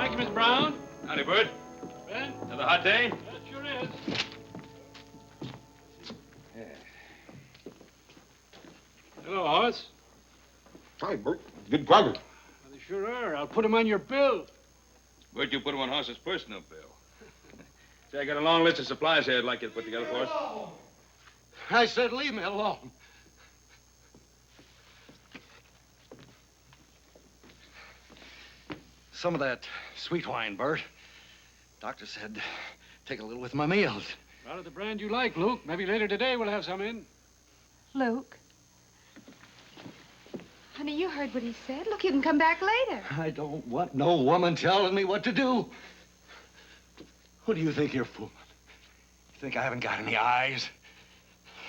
Thank you, Miss Brown. Howdy, Bert. Ben? Another hot day? That sure is. Hello, Hoss. Hi, Bert. Good progress. Well, they sure are. I'll put 'em on your bill. Bert, you put him on Hoss's personal bill. Say, I got a long list of supplies here I'd like you to put together for us. I said leave me alone. Some of that sweet wine, Bert. Doctor said take a little with my meals. Out of the brand you like, Luke. Maybe later today we'll have some in. Luke? Honey, you heard what he said. Look, you can come back later. I don't want no woman telling me what to do. Who do you think you're fooling? You think I haven't got any eyes?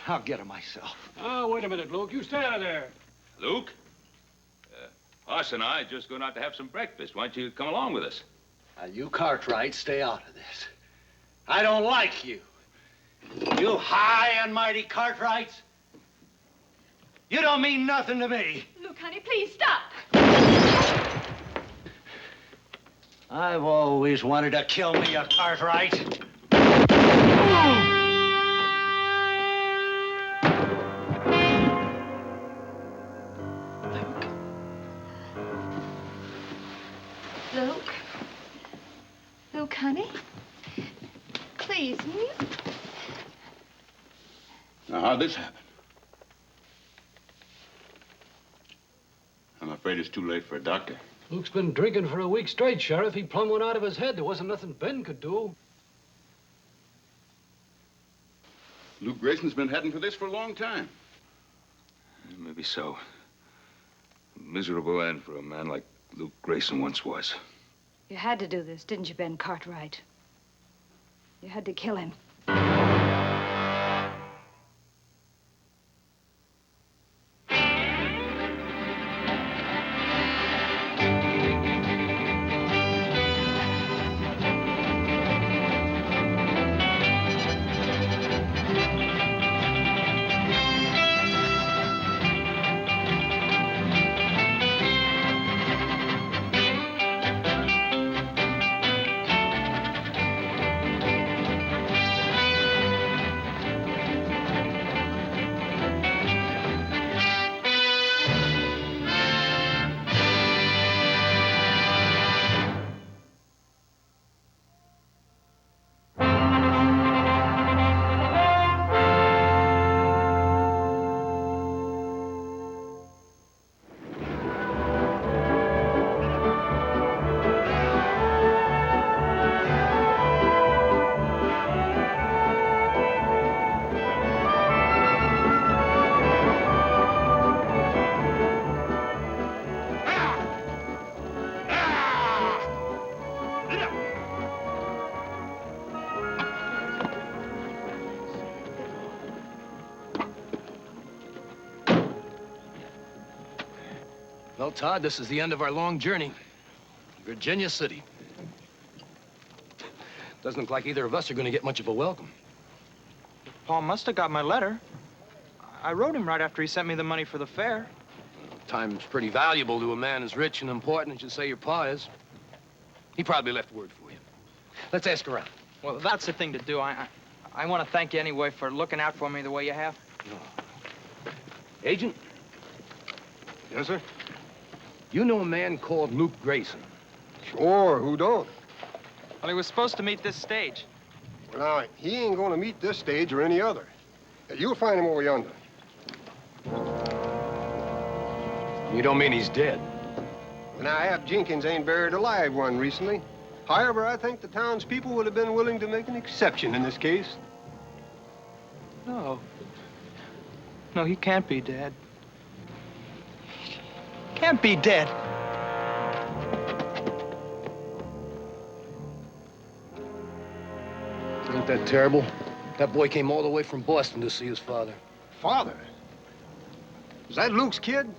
I'll get her myself. Oh, wait a minute, Luke. You stay out of there. Luke? Hoss and I are just going out to have some breakfast. Why don't you come along with us? Now, you Cartwright, stay out of this. I don't like you. You high and mighty Cartwrights. You don't mean nothing to me. Luke, honey, please stop. I've always wanted to kill me a Cartwright. Luke? Luke, honey? Please, will you? Now, how'd this happen? I'm afraid it's too late for a doctor. Luke's been drinking for a week straight, Sheriff. He plumb went out of his head. There wasn't nothing Ben could do. Luke Grayson's been heading for this for a long time. Maybe so. A miserable end for a man like Luke Grayson once was. You had to do this, didn't you, Ben Cartwright? You had to kill him. Well, Todd, this is the end of our long journey. Virginia City. Doesn't look like either of us are going to get much of a welcome. Paul must have got my letter. I wrote him right after he sent me the money for the fare. Time's pretty valuable to a man as rich and important as you say your pa is. He probably left word for you. Let's ask around. Well, that's the thing to do. I want to thank you anyway for looking out for me the way you have. Agent? Yes, sir? You know a man called Luke Grayson? Sure, who don't? Well, he was supposed to meet this stage. Well, now, he ain't gonna meet this stage or any other. You'll find him over yonder. You don't mean he's dead? Well, now, Ab Jenkins ain't buried a live one recently. However, I think the townspeople would have been willing to make an exception in this case. No. No, he can't be dead. Can't be dead. Ain't that terrible? That boy came all the way from Boston to see his father. Father? Is that Luke's kid?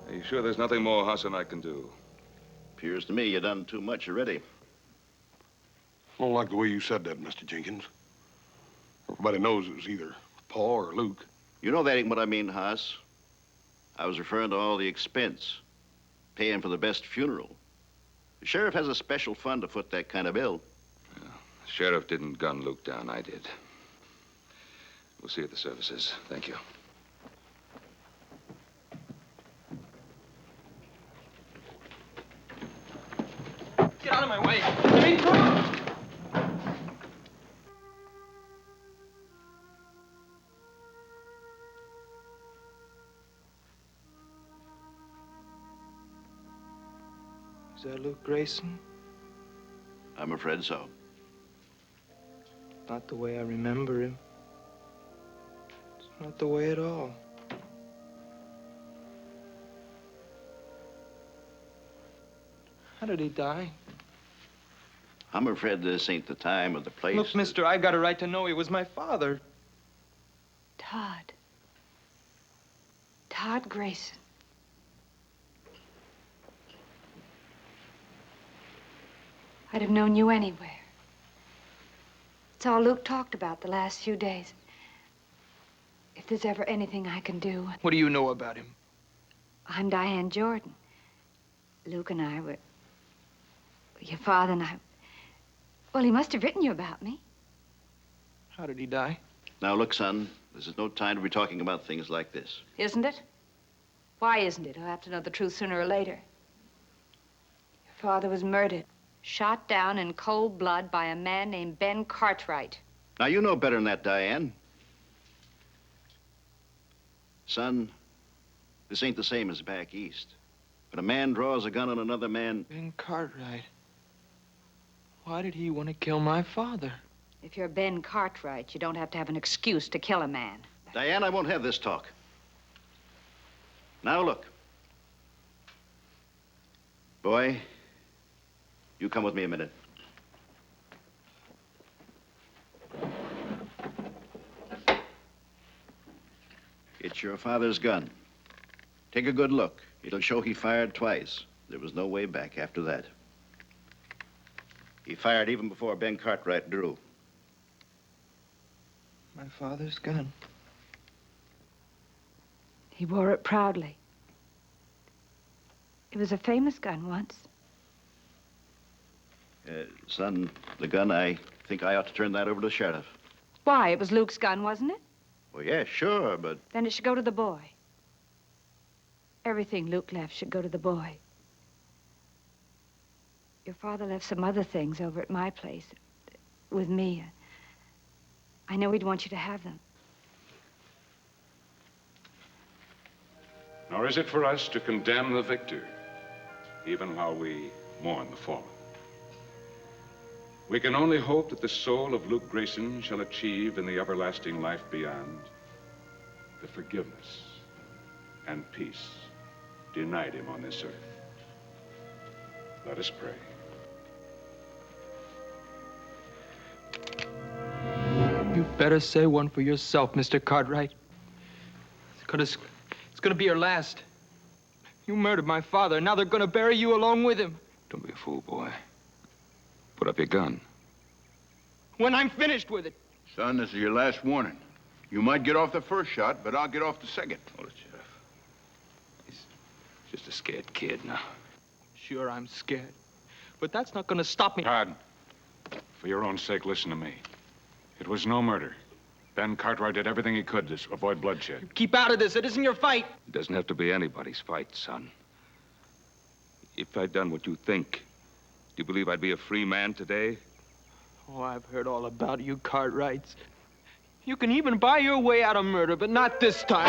Are you sure there's nothing more Hoss and I can do? Appears to me you done too much already. I don't like the way you said that, Mr. Jenkins. Everybody knows it was either Paul or Luke. You know that ain't what I mean, Hoss. I was referring to all the expense, paying for the best funeral. The sheriff has a special fund to foot that kind of bill. The sheriff didn't gun Luke down. I did. We'll see you at the services. Thank you. Get out of my way. Let me through. Is that Luke Grayson? I'm afraid so. Not the way I remember him. It's not the way at all. How did he die? I'm afraid this ain't the time or the place. Look, mister, I got a right to know he was my father. Todd. Todd Grayson. I'd have known you anywhere. It's all Luke talked about the last few days. If there's ever anything I can do. What do you know about him? I'm Diane Jordan. Luke and I were... Your father and I... Well, he must have written you about me. How did he die? Now, look, son, this is no time to be talking about things like this. Isn't it? Why isn't it? I'll have to know the truth sooner or later. Your father was murdered. Shot down in cold blood by a man named Ben Cartwright. Now, you know better than that, Diane. Son, this ain't the same as back east. When a man draws a gun on another man... Ben Cartwright. Why did he want to kill my father? If you're Ben Cartwright, you don't have to have an excuse to kill a man. Diane, I won't have this talk. Now, look. Boy, you come with me a minute. It's your father's gun. Take a good look. It'll show he fired twice. There was no way back after that. He fired even before Ben Cartwright drew. My father's gun. He wore it proudly. It was a famous gun once. Son, the gun, I think I ought to turn that over to the sheriff. Why? It was Luke's gun, wasn't it? Well, yeah, sure, but... Then it should go to the boy. Everything Luke left should go to the boy. Your father left some other things over at my place with me. I know he'd want you to have them. Nor is it for us to condemn the victor, even while we mourn the fallen. We can only hope that the soul of Luke Grayson shall achieve in the everlasting life beyond the forgiveness and peace denied him on this earth. Let us pray. You better say one for yourself, Mr. Cartwright. It's gonna be your last. You murdered my father. Now they're gonna bury you along with him. Don't be a fool, boy. Put up your gun. When I'm finished with it. Son, this is your last warning. You might get off the first shot, but I'll get off the second. Hold it, Sheriff. He's just a scared kid now. Sure, I'm scared. But that's not gonna stop me. Todd, for your own sake, listen to me. It was no murder. Ben Cartwright did everything he could to avoid bloodshed. Keep out of this. It isn't your fight. It doesn't have to be anybody's fight, son. If I'd done what you think, do you believe I'd be a free man today? Oh, I've heard all about you, Cartwrights. You can even buy your way out of murder, but not this time.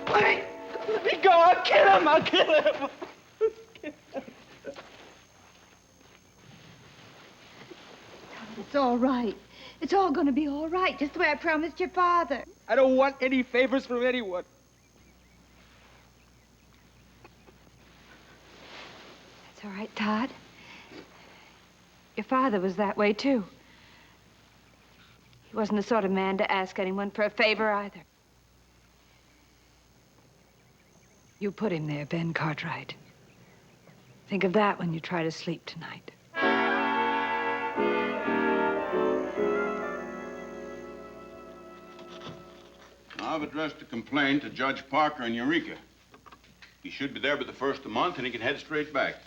Let me go. I'll kill him. I'll kill him. It's all right. It's all gonna be all right, just the way I promised your father. I don't want any favors from anyone. That's all right, Todd. Your father was that way, too. He wasn't the sort of man to ask anyone for a favor, either. You put him there, Ben Cartwright. Think of that when you try to sleep tonight. Now, I've addressed the complaint to Judge Parker in Eureka. He should be there by the first of the month, and he can head straight back.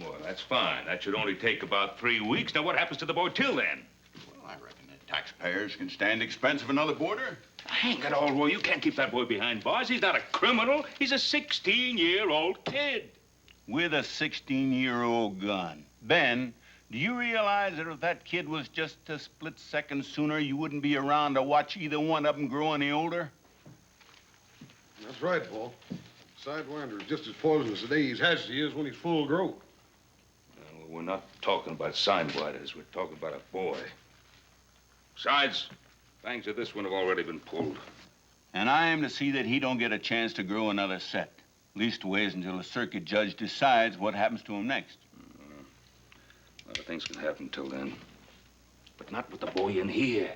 Well, that's fine. That should only take about 3 weeks. Now, what happens to the boy till then? Well, I reckon the taxpayers can stand the expense of another boarder. Hang it all, Roy. You can't keep that boy behind bars. He's not a criminal. He's a 16-year-old kid. With a 16-year-old gun. Ben, do you realize that if that kid was just a split second sooner, you wouldn't be around to watch either one of them grow any older? That's right, Paul. Sidewinder is just as poisonous today as he is when he's full grown. Well, we're not talking about sidewinders. We're talking about a boy. Besides, fangs of this one have already been pulled. And I am to see that he don't get a chance to grow another set. Leastways until the circuit judge decides what happens to him next. A lot of things can happen till then. But not with the boy in here.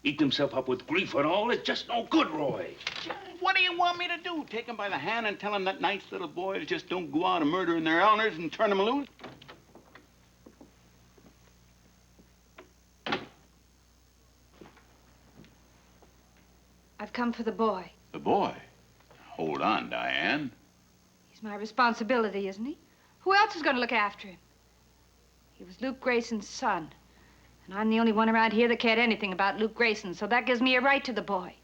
Eating himself up with grief and all. It's just no good, Roy. What do you want me to do? Take him by the hand and tell him that nice little boys just don't go out and murdering their elders and turn them loose? I've come for the boy. The boy? Hold on, Diane. He's my responsibility, isn't he? Who else is going to look after him? He was Luke Grayson's son. And I'm the only one around here that cared anything about Luke Grayson, so that gives me a right to the boy.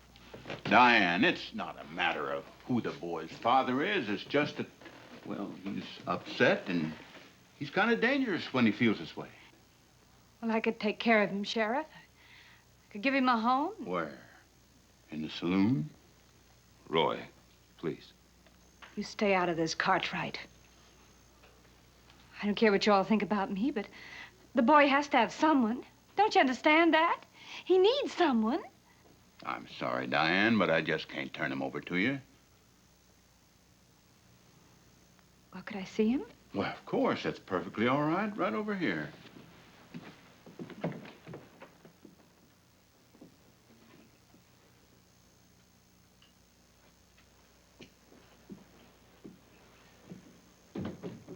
Diane, it's not a matter of who the boy's father is. It's just that, well, he's upset and he's kind of dangerous when he feels this way. Well, I could take care of him, Sheriff. I could give him a home. Where? In the saloon? Roy, please. You stay out of this, Cartwright. I don't care what you all think about me, but the boy has to have someone. Don't you understand that? He needs someone. I'm sorry, Diane, but I just can't turn him over to you. Well, could I see him? Well, of course. That's perfectly all right. Right over here.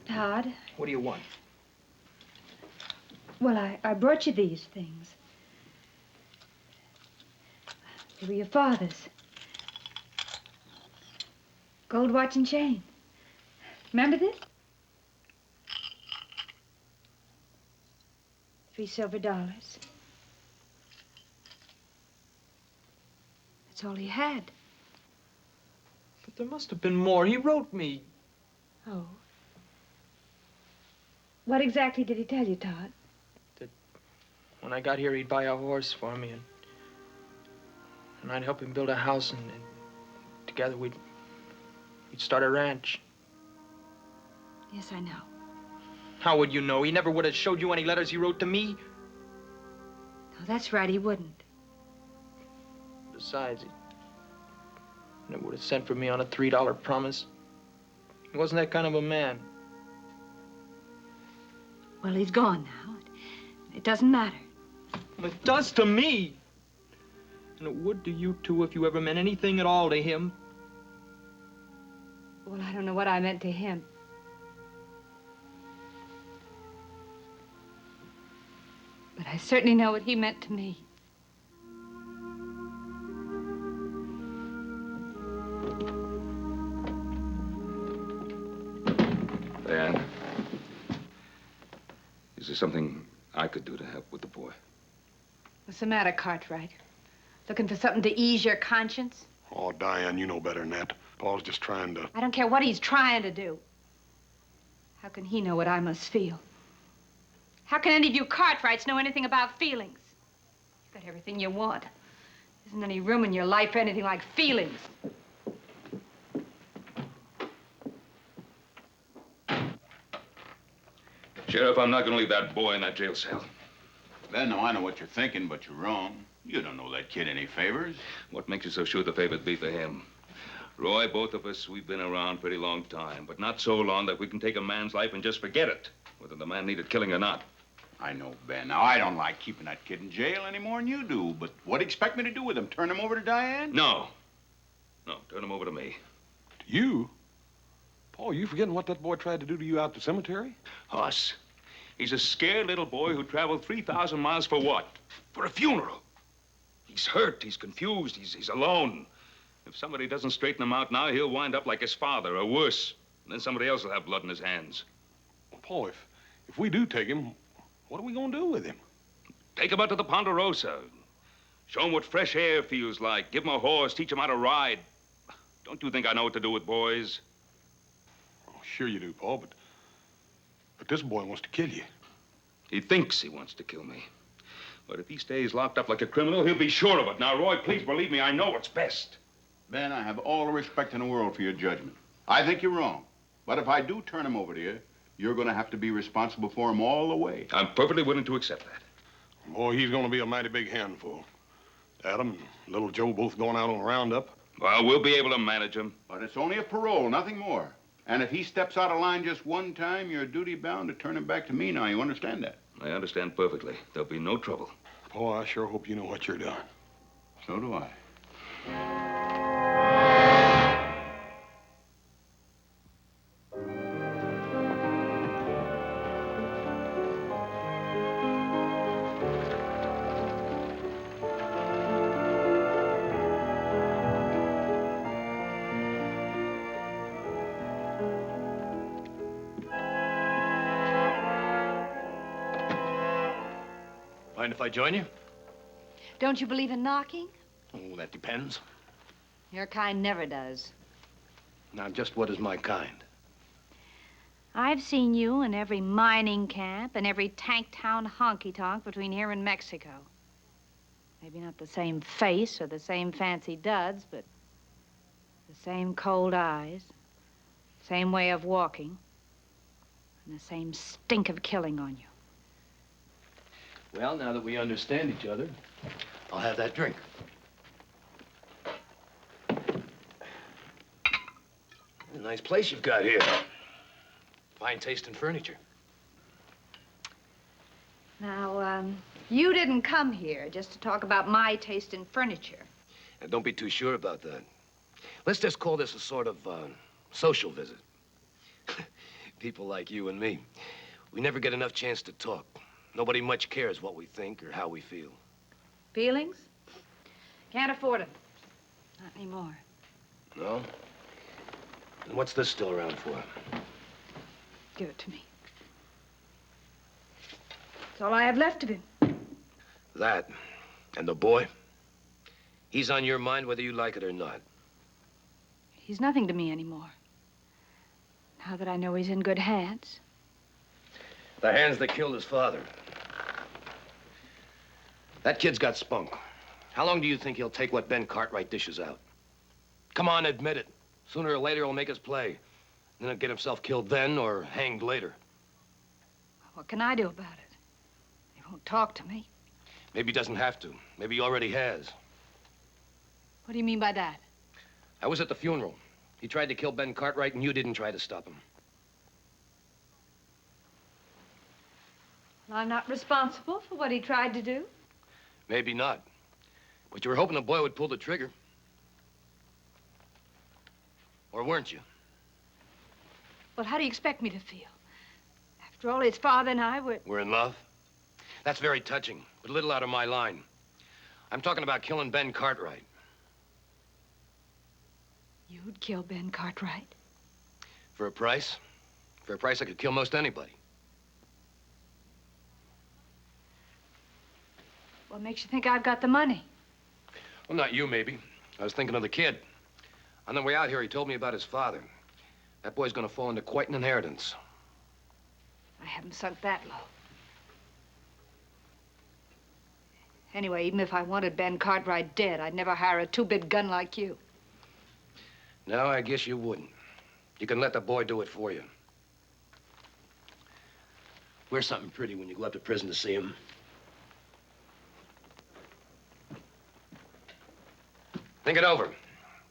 Todd? What do you want? Well, I brought you these things. They were your father's. Gold watch and chain. Remember this? 3 silver dollars. That's all he had. But there must have been more. He wrote me. Oh. What exactly did he tell you, Todd? That when I got here, he'd buy a horse for me, and I'd help him build a house, and together we'd start a ranch. Yes, I know. How would you know? He never would have showed you any letters he wrote to me. No, that's right, he wouldn't. Besides, he never would have sent for me on a $3 promise. He wasn't that kind of a man. Well, he's gone now. It doesn't matter. It does to me. And it would to you, too, if you ever meant anything at all to him. Well, I don't know what I meant to him. But I certainly know what he meant to me. Diane, is there something I could do to help with the boy? What's the matter, Cartwright? Looking for something to ease your conscience? Oh, Diane, you know better than that. Paul's just trying to... I don't care what he's trying to do. How can he know what I must feel? How can any of you Cartwrights know anything about feelings? You've got everything you want. There isn't any room in your life for anything like feelings. Sheriff, I'm not going to leave that boy in that jail cell. Ben, now I know what you're thinking, but you're wrong. You don't know that kid any favors. What makes you so sure the favor'd be for him? Roy, both of us, we've been around a pretty long time, but not so long that we can take a man's life and just forget it, whether the man needed killing or not. I know, Ben. Now, I don't like keeping that kid in jail any more than you do, but what do you expect me to do with him? Turn him over to Diane? No. No, turn him over to me. To you? Paul, you forgetting what that boy tried to do to you out at the cemetery? Us. He's a scared little boy who traveled 3,000 miles for what? For a funeral. He's hurt, he's confused, he's alone. If somebody doesn't straighten him out now, he'll wind up like his father, or worse. And then somebody else will have blood in his hands. Paul, if we do take him, what are we going to do with him? Take him out to the Ponderosa. Show him what fresh air feels like. Give him a horse, teach him how to ride. Don't you think I know what to do with boys? Oh, sure you do, Paul, but this boy wants to kill you. He thinks he wants to kill me. But if he stays locked up like a criminal, he'll be sure of it. Now, Roy, please believe me, I know what's best. Ben, I have all the respect in the world for your judgment. I think you're wrong. But if I do turn him over to you, you're going to have to be responsible for him all the way. I'm perfectly willing to accept that. Boy, he's going to be a mighty big handful. Adam and little Joe both going out on a roundup. Well, we'll be able to manage him. But it's only a parole, nothing more. And if he steps out of line just one time, you're duty-bound to turn him back to me now. You understand that? I understand perfectly. There'll be no trouble. Paul, I sure hope you know what you're doing. So do I. Mind if I join you? Don't you believe in knocking? Oh, that depends. Your kind never does. Now, just what is my kind? I've seen you in every mining camp and every tank town honky-tonk between here and Mexico. Maybe not the same face or the same fancy duds, but the same cold eyes, same way of walking, and the same stink of killing on you. Well, now that we understand each other, I'll have that drink. A nice place you've got here. Fine taste in furniture. Now, you didn't come here just to talk about my taste in furniture. Now, don't be too sure about that. Let's just call this a sort of social visit. People like you and me, we never get enough chance to talk. Nobody much cares what we think or how we feel. Feelings? Can't afford them. Not anymore. No? And what's this still around for? Give it to me. It's all I have left of him. That and the boy, he's on your mind whether you like it or not. He's nothing to me anymore. Now that I know he's in good hands. The hands that killed his father. That kid's got spunk. How long do you think he'll take what Ben Cartwright dishes out? Come on, admit it. Sooner or later, he'll make his play. Then he'll get himself killed then or hanged later. What can I do about it? He won't talk to me. Maybe he doesn't have to. Maybe he already has. What do you mean by that? I was at the funeral. He tried to kill Ben Cartwright, and you didn't try to stop him. Well, I'm not responsible for what he tried to do. Maybe not. But you were hoping the boy would pull the trigger. Or weren't you? Well, how do you expect me to feel? After all, his father and I were... We're in love? That's very touching, but a little out of my line. I'm talking about killing Ben Cartwright. You'd kill Ben Cartwright? For a price? For a price I could kill most anybody. What makes you think I've got the money? Well, not you, maybe. I was thinking of the kid. On the way out here, he told me about his father. That boy's gonna fall into quite an inheritance. I haven't sunk that low. Anyway, even if I wanted Ben Cartwright dead, I'd never hire a two-bit gun like you. No, I guess you wouldn't. You can let the boy do it for you. Wear something pretty when you go up to prison to see him. Think it over.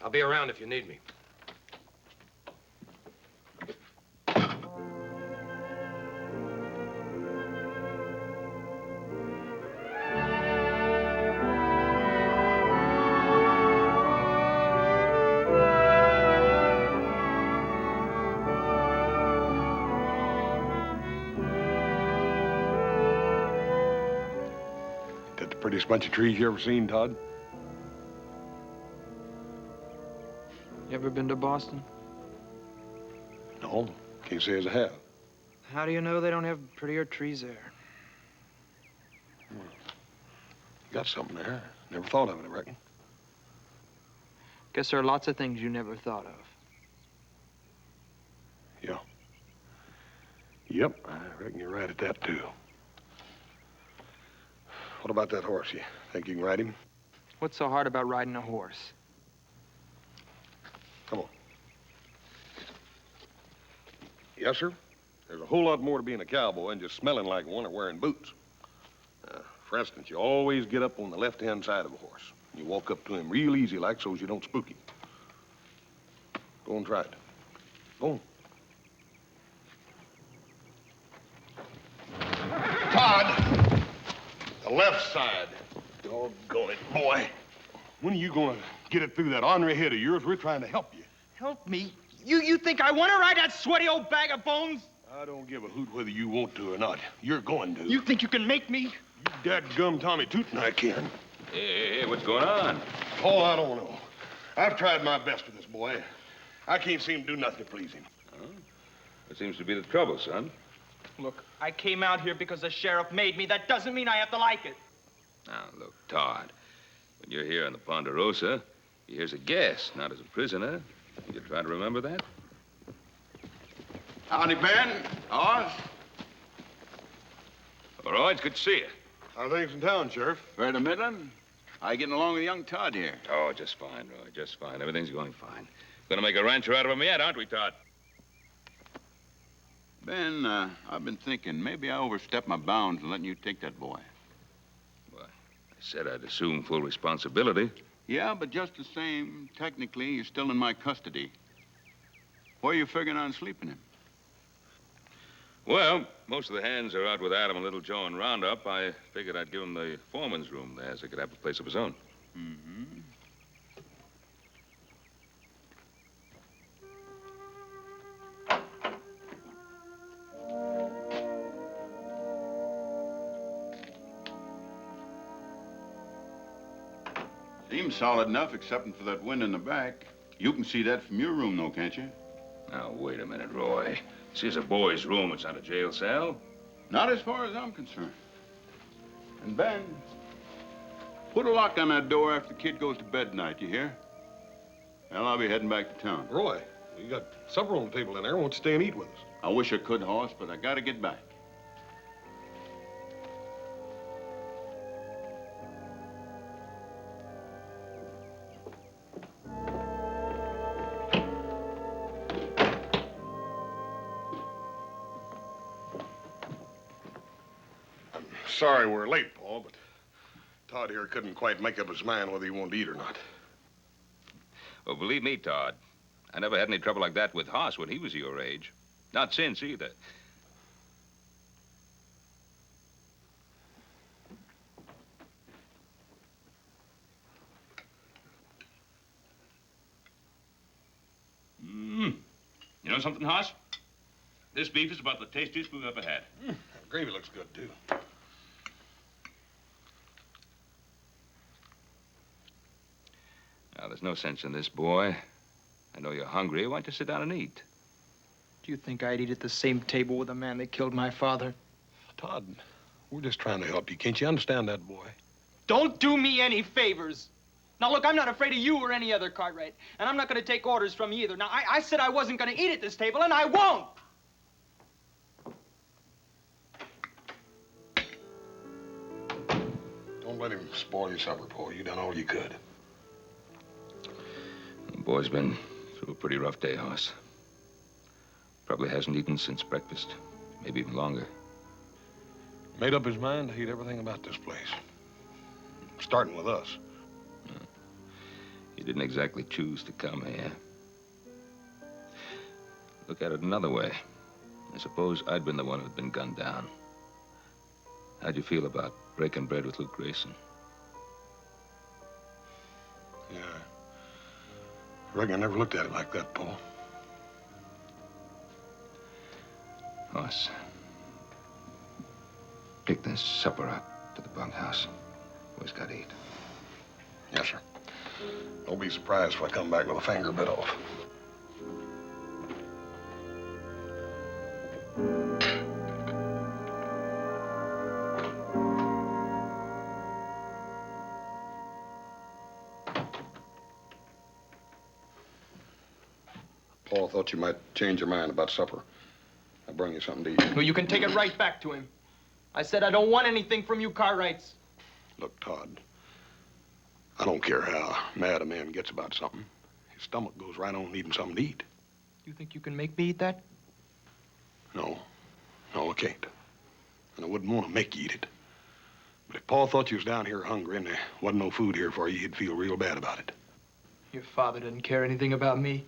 I'll be around if you need me. That the prettiest bunch of trees you ever seen, Todd? ever been to Boston? No, can't say as I have. How do you know they don't have prettier trees there? Got something there. Never thought of it, I reckon. Guess there are lots of things you never thought of. Yeah. Yep, I reckon you're right at that, too. What about that horse? You think you can ride him? What's so hard about riding a horse? Come on. Yes, sir. There's a whole lot more to being a cowboy than just smelling like one or wearing boots. For instance, you always get up on the left-hand side of a horse. You walk up to him real easy like so as you don't spook him. Go and try it. Go on. Todd! The left side. Doggone it, boy. When are you gonna get it through that ornery head of yours? We're trying to help you. Help me? You think I want to ride that sweaty old bag of bones? I don't give a hoot whether you want to or not. You're going to. You think you can make me? You dadgum Tommy Tootin' I can. Hey, what's going on? Oh, I don't know. I've tried my best with this boy. I can't seem to do nothing to please him. Huh? That seems to be the trouble, son. Look, I came out here because the sheriff made me. That doesn't mean I have to like it. Now, look, Todd, when you're here on the Ponderosa, you're here as a guest, not as a prisoner. You try to remember that? Howdy, Ben. Oz. All right, it's good to see you. How are things in town, Sheriff? Fair to Midland. How you getting along with young Todd here? Oh, just fine, Roy, just fine. Everything's going fine. Gonna make a rancher out of him yet, aren't we, Todd? Ben, I've been thinking maybe I overstepped my bounds in letting you take that boy. Why, I said I'd assume full responsibility. Yeah, but just the same, technically, you're still in my custody. Where are you figuring on sleeping him? Well, most of the hands are out with Adam and Little Joe in Roundup. I figured I'd give him the foreman's room there so he could have a place of his own. Mm-hmm. Seems solid enough, excepting for that wind in the back. You can see that from your room, though, can't you? Now, wait a minute, Roy. This is a boy's room. It's not a jail cell. Not as far as I'm concerned. And Ben, put a lock on that door after the kid goes to bed tonight, you hear? Well, I'll be heading back to town. Roy, you got supper on the table in there. Won't you stay and eat with us? I wish I could, Hoss, but I gotta get back. Sorry we're late, Paul, but Todd here couldn't quite make up his mind whether he wanted to eat or not. Well, believe me, Todd, I never had any trouble like that with Hoss when he was your age. Not since, either. You know something, Hoss? This beef is about the tastiest we've ever had. Gravy looks good, too. Now, there's no sense in this, boy. I know you're hungry. Why don't you sit down and eat? Do you think I'd eat at the same table with a man that killed my father? Todd, we're just trying to help you. Can't you understand that, boy? Don't do me any favors. Now, look, I'm not afraid of you or any other Cartwright, and I'm not going to take orders from you either. Now, I said I wasn't going to eat at this table, and I won't. Don't let him spoil your supper, Paul. You done all you could. The boy's been through a pretty rough day, Hoss. Probably hasn't eaten since breakfast, maybe even longer. Made up his mind to hate everything about this place. Starting with us. He didn't exactly choose to come here. Look at it another way. I suppose I'd been the one who'd been gunned down. How'd you feel about breaking bread with Luke Grayson? Yeah. I reckon I never looked at it like that, Paul. Hoss, pick this supper up to the bunkhouse. Boys got to eat. Yes, sir. Don't be surprised if I come back with a finger bit off. Paul thought you might change your mind about supper. I brought you something to eat. Well, you can take it right back to him. I said I don't want anything from you Cartwrights. Look, Todd, I don't care how mad a man gets about something. His stomach goes right on needing something to eat. You think you can make me eat that? No, I can't. And I wouldn't want to make you eat it. But if Paul thought you was down here hungry and there wasn't no food here for you, he'd feel real bad about it. Your father doesn't care anything about me.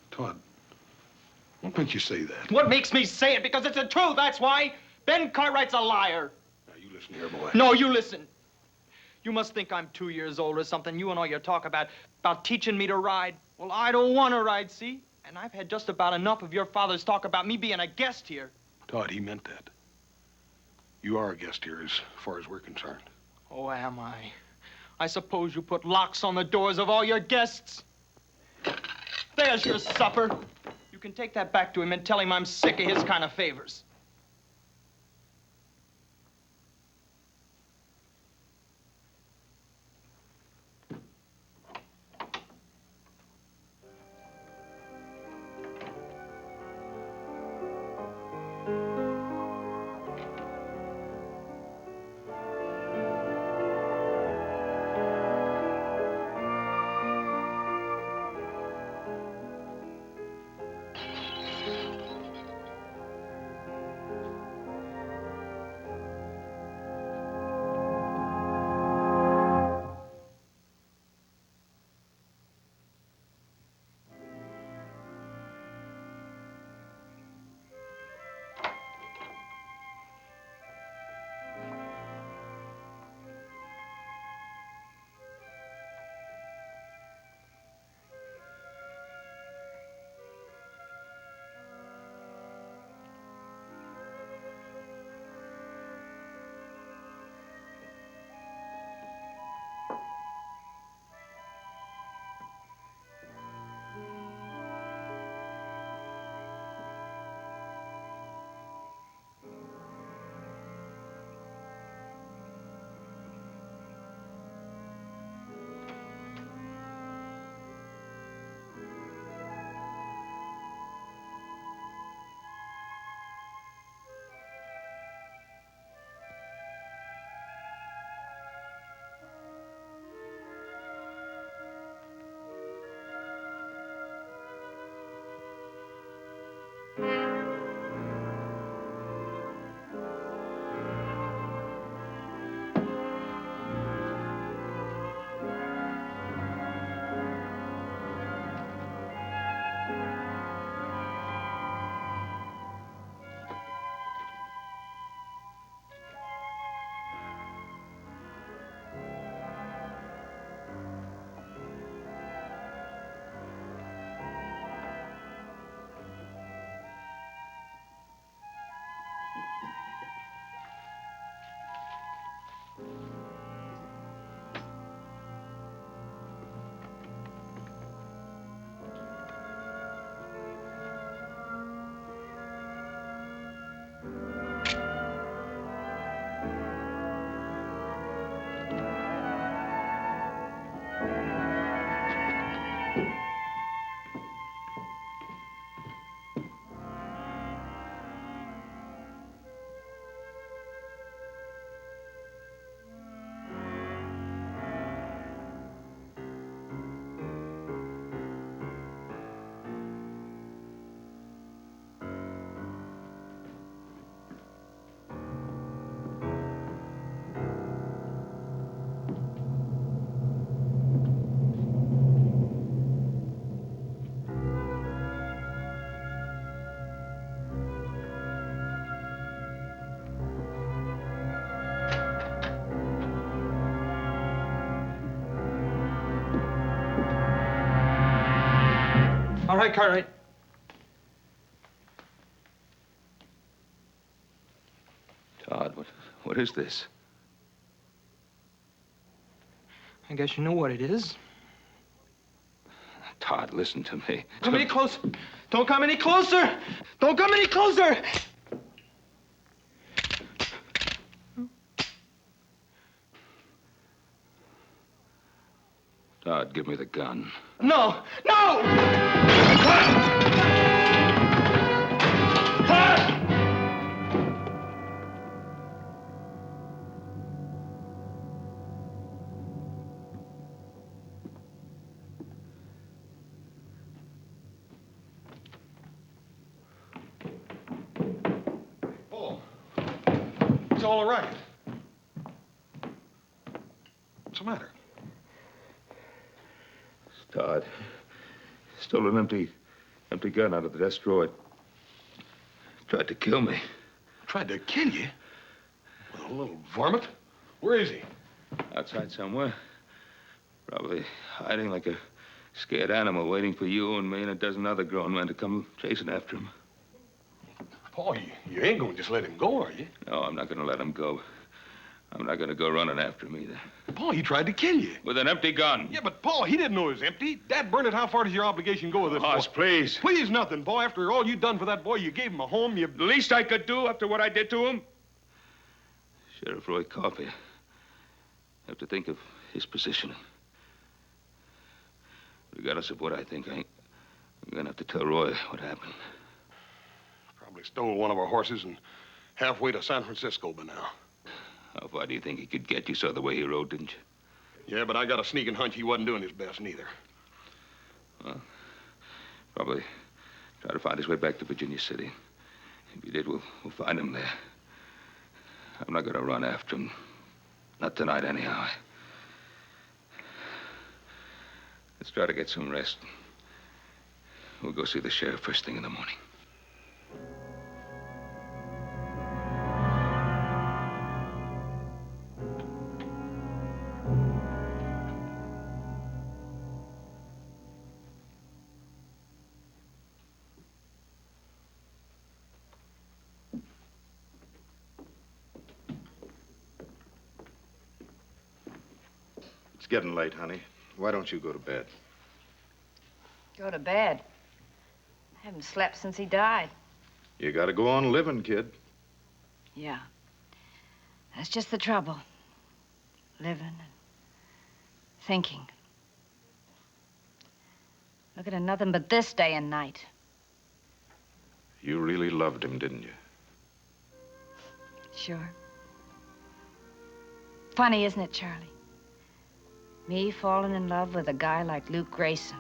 Todd, what makes you say that? What makes me say it? Because it's the truth, that's why. Ben Cartwright's a liar. Now, you listen here, boy. No, you listen. You must think I'm 2 years old or something. You and all your talk about teaching me to ride. Well, I don't want to ride, see? And I've had just about enough of your father's talk about me being a guest here. Todd, he meant that. You are a guest here as far as we're concerned. Oh, am I? I suppose you put locks on the doors of all your guests. There's your supper. You can take that back to him and tell him I'm sick of his kind of favors. All right, Cartwright. Todd, what is this? I guess you know what it is. Todd, listen to me. Come any closer. Don't come any closer. Don't come any closer. Todd, give me the gun. No! No! Paul, it's all right. What's the matter? Todd, stole an empty gun out of the desk drawer. Tried to kill me. Tried to kill you? Well, a little varmint. Where is he? Outside somewhere. Probably hiding like a scared animal, waiting for you and me and a dozen other grown men to come chasing after him. Paul, you ain't gonna just let him go, are you? No, I'm not gonna let him go. I'm not gonna go running after him either. Paul, he tried to kill you. With an empty gun. Yeah, but Paul, he didn't know it was empty. Dad Bernard, how far does your obligation go with this Hoss, boy? please. Please nothing, boy. After all you done for that boy, you gave him a home, you... The least I could do after what I did to him? Sheriff Roy Coffey. I have to think of his position. Regardless of what I think, I'm gonna have to tell Roy what happened. Probably stole one of our horses and halfway to San Francisco by now. How far do you think he could get? You saw the way he rode, didn't you? Yeah, but I got a sneaking hunch he wasn't doing his best, neither. Well, probably try to find his way back to Virginia City. If he did, we'll find him there. I'm not gonna run after him. Not tonight, anyhow. Let's try to get some rest. We'll go see the sheriff first thing in the morning. It's getting late, honey. Why don't you go to bed? Go to bed. I haven't slept since he died. You gotta go on living, kid. Yeah. That's just the trouble. Living and thinking. Looking at nothing but this day and night. You really loved him, didn't you? Sure. Funny, isn't it, Charlie? Me falling in love with a guy like Luke Grayson.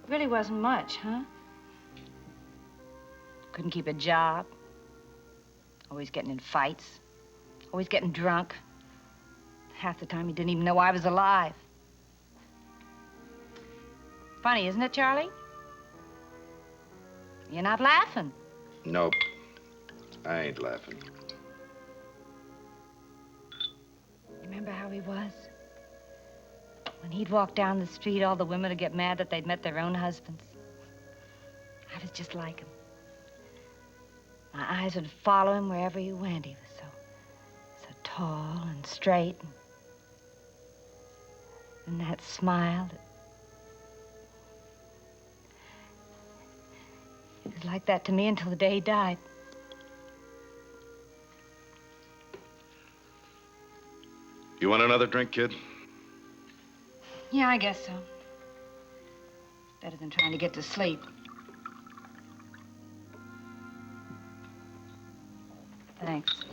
Really wasn't much, huh? Couldn't keep a job. Always getting in fights. Always getting drunk. Half the time he didn't even know I was alive. Funny, isn't it, Charlie? You're not laughing. Nope. I ain't laughing. Remember how he was? When he'd walk down the street, all the women would get mad that they'd met their own husbands. I was just like him. My eyes would follow him wherever he went. He was so tall and straight. And that smile. It was like that to me until the day he died. You want another drink, kid? Yeah, I guess so. Better than trying to get to sleep. Thanks.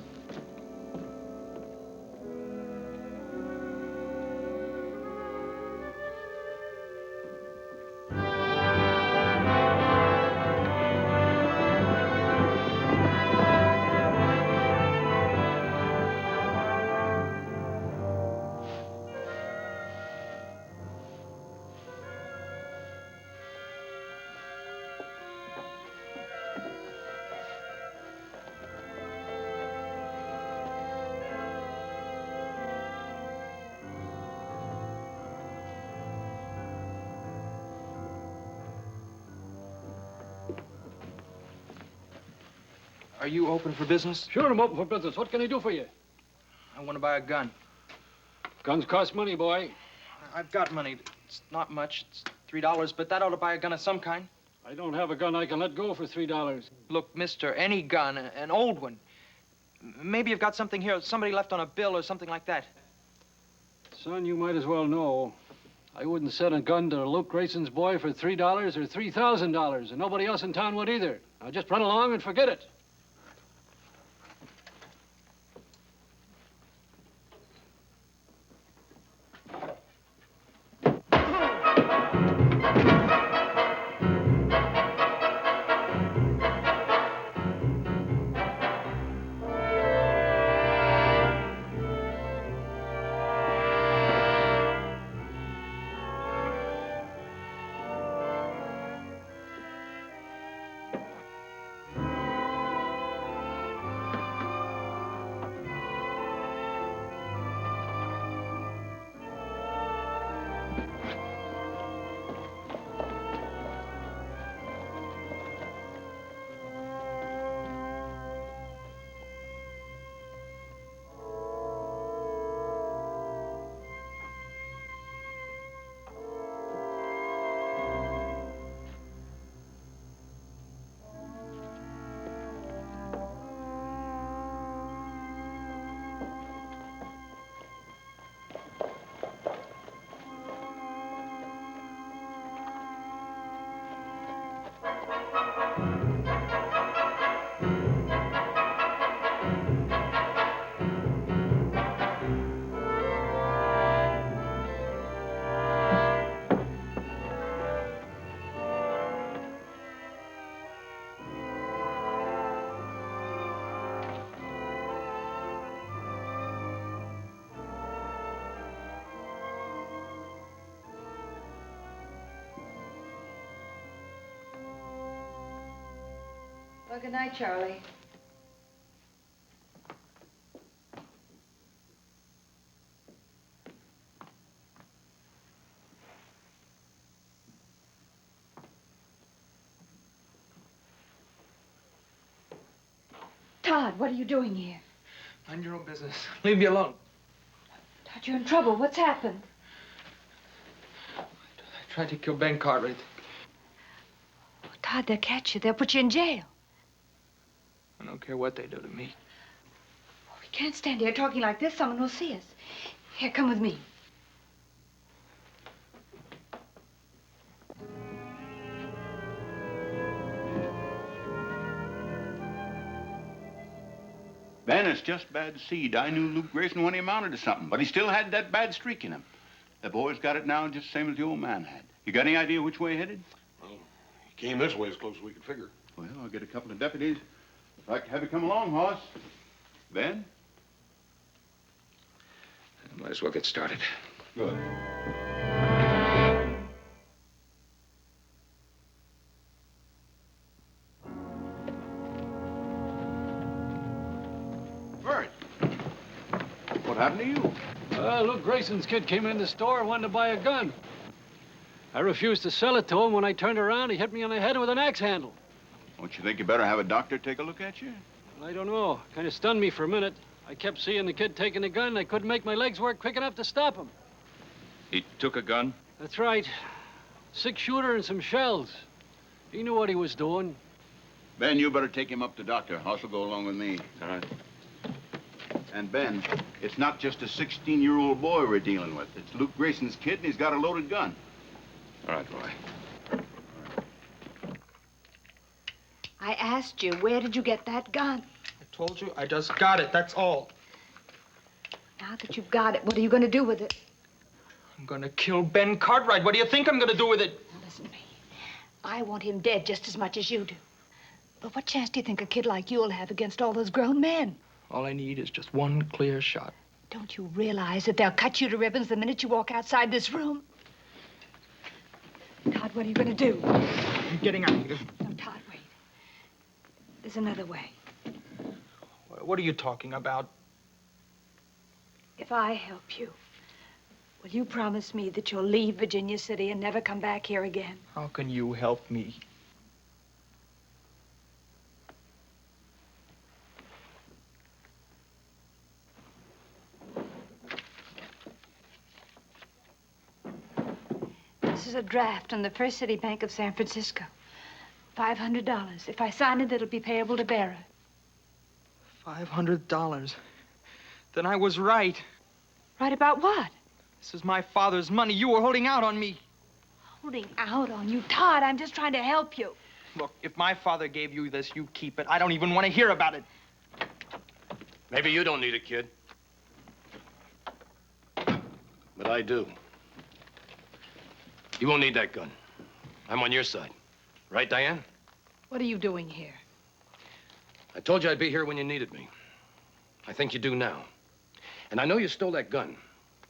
Are you open for business? Sure, I'm open for business. What can I do for you? I want to buy a gun. Guns cost money, boy. I've got money. It's not much. It's $3, but that ought to buy a gun of some kind. I don't have a gun I can let go for $3. Look, mister, any gun, an old one. Maybe you've got something here somebody left on a bill or something like that. Son, you might as well know. I wouldn't sell a gun to Luke Grayson's boy for $3 or $3,000, and nobody else in town would either. Now just run along and forget it. Well, good night, Charlie. Todd, what are you doing here? Mind your own business. Leave me alone. Todd, you're in trouble. What's happened? I tried to kill Ben Cartwright. Oh, Todd, they'll catch you. They'll put you in jail. I don't care what they do to me. Oh, we can't stand here talking like this. Someone will see us. Here, come with me. Ben, it's just bad seed. I knew Luke Grayson when he amounted to something, but he still had that bad streak in him. The boy's got it now just the same as the old man had. You got any idea which way he headed? Well, he came this way as close as we could figure. Well, I'll get a couple of deputies. I'd like to have you come along, Hoss. Ben? Might as well get started. Good. Bert, what happened to you? Luke Grayson's kid came in the store and wanted to buy a gun. I refused to sell it to him. When I turned around, he hit me on the head with an axe handle. Don't you think you better have a doctor take a look at you? Well, I don't know. Kind of stunned me for a minute. I kept seeing the kid taking the gun. I couldn't make my legs work quick enough to stop him. He took a gun? That's right. 6-shooter and some shells. He knew what he was doing. Ben, you better take him up to doctor. Hoss will go along with me. All right. And Ben, it's not just a 16-year-old boy we're dealing with. It's Luke Grayson's kid, and he's got a loaded gun. All right, Roy. I asked you, where did you get that gun? I told you, I just got it, that's all. Now that you've got it, what are you going to do with it? I'm gonna kill Ben Cartwright. What do you think I'm gonna do with it? Now, listen to me. I want him dead just as much as you do. But what chance do you think a kid like you'll have against all those grown men? All I need is just one clear shot. Don't you realize that they'll cut you to ribbons the minute you walk outside this room? Todd, what are you going to do? I'm getting out of here. No, Todd, wait. There's another way. What are you talking about? If I help you, will you promise me that you'll leave Virginia City and never come back here again? How can you help me? This is a draft on the First City Bank of San Francisco. $500. If I sign it, it'll be payable to bearer. $500. Then I was right. Right about what? This is my father's money. You were holding out on me. Holding out on you? Todd, I'm just trying to help you. Look, if my father gave you this, you keep it. I don't even want to hear about it. Maybe you don't need it, kid. But I do. You won't need that gun. I'm on your side. Right, Diane? What are you doing here? I told you I'd be here when you needed me. I think you do now. And I know you stole that gun.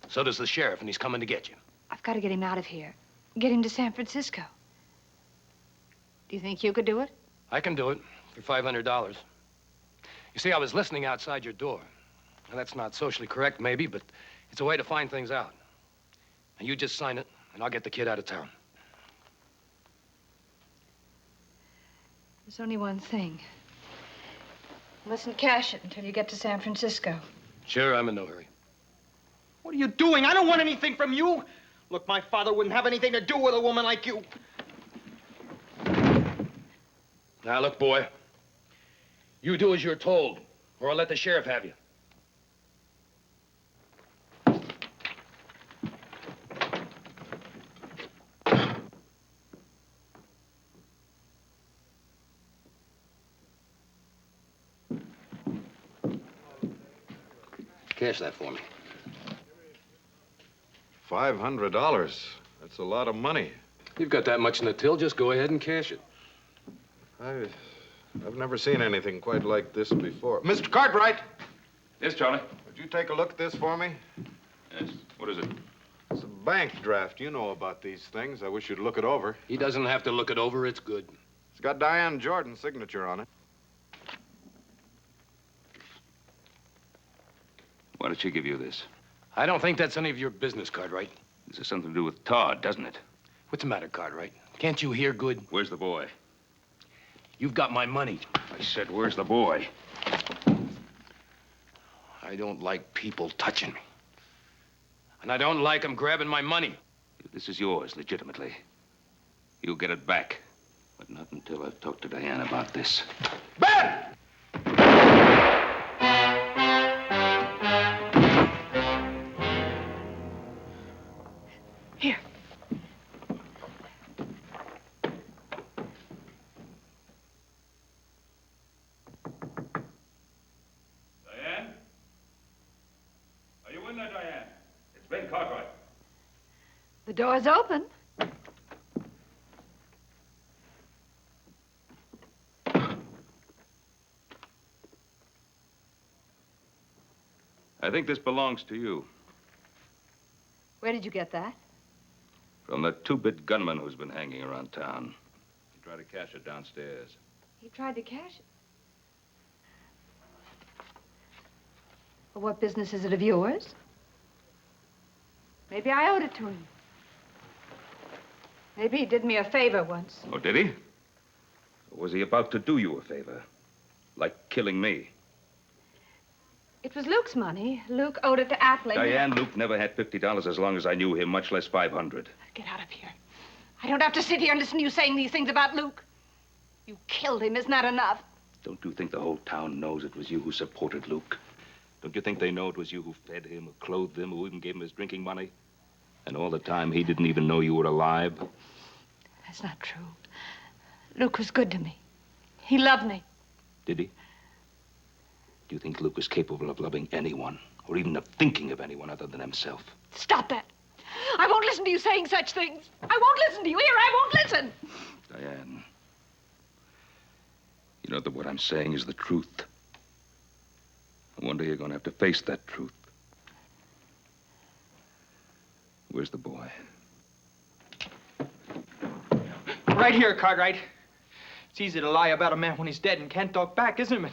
So does the sheriff, and he's coming to get you. I've got to get him out of here. Get him to San Francisco. Do you think you could do it? I can do it for $500. You see, I was listening outside your door. Now, that's not socially correct, maybe, but it's a way to find things out. Now, you just sign it, and I'll get the kid out of town. There's only one thing. You mustn't cash it until you get to San Francisco. Sure, I'm in no hurry. What are you doing? I don't want anything from you. Look, my father wouldn't have anything to do with a woman like you. Now, look, boy. You do as you're told, or I'll let the sheriff have you. Cash that for me. $500. That's a lot of money. You've got that much in the till, just go ahead and cash it. I've never seen anything quite like this before. Mr. Cartwright! Yes, Charlie? Would you take a look at this for me? Yes. What is it? It's a bank draft. You know about these things. I wish you'd look it over. He doesn't have to look it over. It's good. It's got Diane Jordan's signature on it. Why did she give you this? I don't think that's any of your business, Cartwright. This has something to do with Todd, doesn't it? What's the matter, Cartwright? Can't you hear good? Where's the boy? You've got my money. I said, where's the boy? I don't like people touching me. And I don't like them grabbing my money. This is yours, legitimately. You'll get it back. But not until I've talked to Diane about this. Ben! Here. Diane? Are you in there, Diane? It's Ben Cartwright. The door's open. I think this belongs to you. Where did you get that? From the two-bit gunman who's been hanging around town. He tried to cash it downstairs. He tried to cash it. Well, what business is it of yours? Maybe I owed it to him. Maybe he did me a favor once. Oh, did he? Or was he about to do you a favor? Like killing me? It was Luke's money. Luke owed it to Appling. Diane, Luke never had $50 as long as I knew him, much less 500. Get out of here. I don't have to sit here and listen to you saying these things about Luke. You killed him. Isn't that enough? Don't you think the whole town knows it was you who supported Luke? Don't you think they know it was you who fed him, who clothed him, who even gave him his drinking money? And all the time, he didn't even know you were alive? That's not true. Luke was good to me. He loved me. Did he? Do you think Luke was capable of loving anyone, or even of thinking of anyone other than himself? Stop that. I won't listen to you saying such things. I won't listen to you. Here, I won't listen. Diane, you know that what I'm saying is the truth. One day you're going to have to face that truth. Where's the boy? Right here, Cartwright. It's easy to lie about a man when he's dead and can't talk back, isn't it?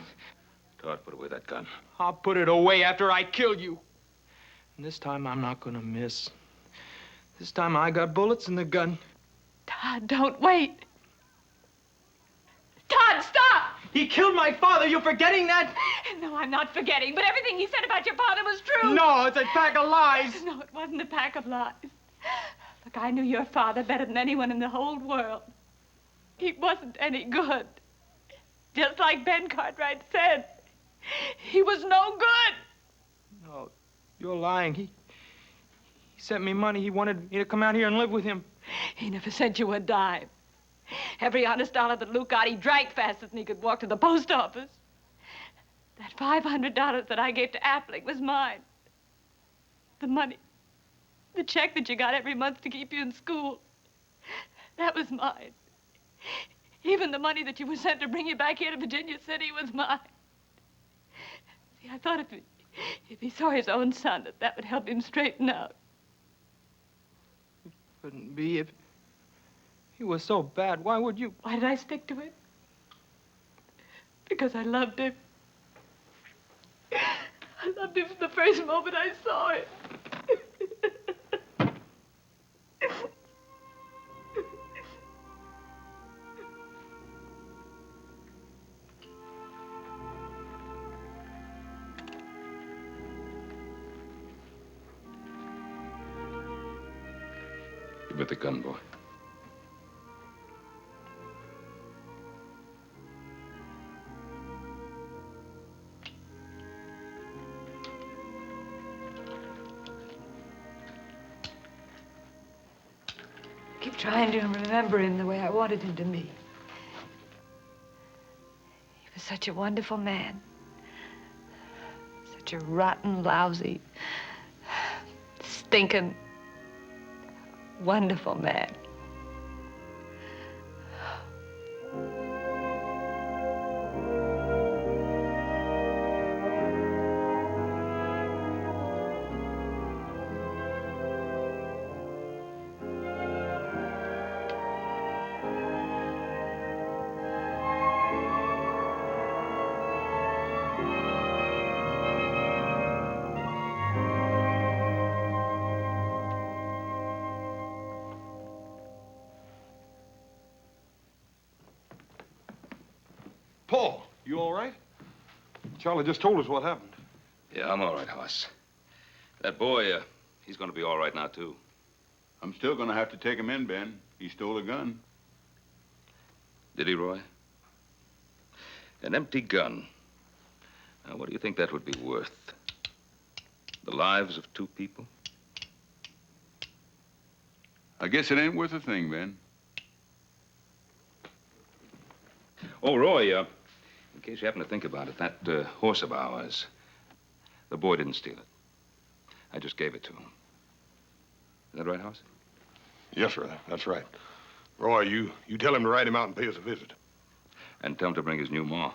Todd, put away that gun. I'll put it away after I kill you. And this time, I'm not gonna miss. This time, I got bullets in the gun. Todd, don't wait. Todd, stop! He killed my father. You forgetting that? No, I'm not forgetting, but everything he said about your father was true. No, it's a pack of lies. No, it wasn't a pack of lies. Look, Look, I knew your father better than anyone in the whole world. He wasn't any good. Just like Ben Cartwright said, he was no good. No, you're lying. He sent me money. He wanted me to come out here and live with him. He never sent you a dime. Every honest dollar that Luke got, he drank faster than he could walk to the post office. That $500 that I gave to Appling was mine. The money, the check that you got every month to keep you in school, that was mine. Even the money that you were sent to bring you back here to Virginia City was mine. See, I thought if he saw his own son, that would help him straighten out. It couldn't be. If he was so bad, why would you? Why did I stick to him? Because I loved him. I loved him from the first moment I saw him. Give me the gun, boy. Keep trying to remember him the way I wanted him to be. He was such a wonderful man. Such a rotten, lousy, stinking, wonderful man. Paul, you all right? Charlie just told us what happened. Yeah, I'm all right, Hoss. That boy, he's gonna be all right now, too. I'm still gonna have to take him in, Ben. He stole a gun. Did he, Roy? An empty gun. Now, what do you think that would be worth? The lives of two people? I guess it ain't worth a thing, Ben. Oh, Roy, in case you happen to think about it, that horse of ours, the boy didn't steal it. I just gave it to him. Is that right, Hoss? Yes, sir, that's right. Roy, you tell him to ride him out and pay us a visit. And tell him to bring his new ma.